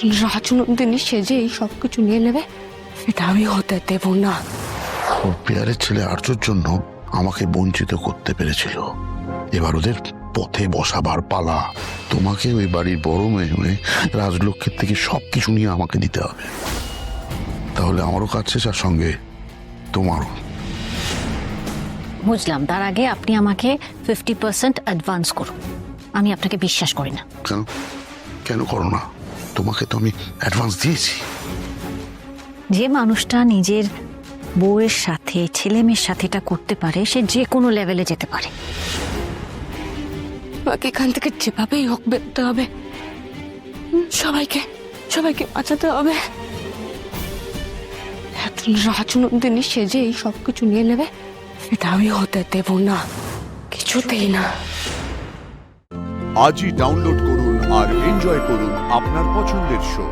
রাজনন্দিনী সেজে এই সবকিছু নিয়ে নেবে, সেটা আমি হতে দেব না। ওর পেয়ারের ছেলে আর্যর জন্য আমাকে বঞ্চিত করতে পেরেছিল, এবার ওদের পথে বসাবার পালা। তোমাকে ওই বাড়ির বড় মেয়ে হয়ে রাজলক্ষ্মীর থেকে সবকিছু নিয়ে আমাকে দিতে হবে, তাহলে আমারও কাজ শেষ, আর সঙ্গে তোমারও। বুঝলাম, তার আগে আপনি আমাকে 50% অ্যাডভান্স করুন। আমি আপনাকে বিশ্বাস করি না। কেন কেন করো না? তোমাকে তো আমি অ্যাডভান্স দিয়েছি। যে মানুষটা নিজের বউয়ের সাথে ছেলে মেয়ের সাথে এটা করতে পারে, সে যে কোনো লেভেলে যেতে পারে। আমাকে এখান থেকে যেভাবেই হোক বেরোতে হবে, সবাইকে সবাইকে বাঁচাতে হবে। এখন রাজনন্দিনী সেজে এই সবকিছু নিয়ে নেবে, সেটা আমি হতে দেব না, কিছুতেই না। আজই ডাউনলোড করুন আর এনজয় করুন আপনার পছন্দের শো।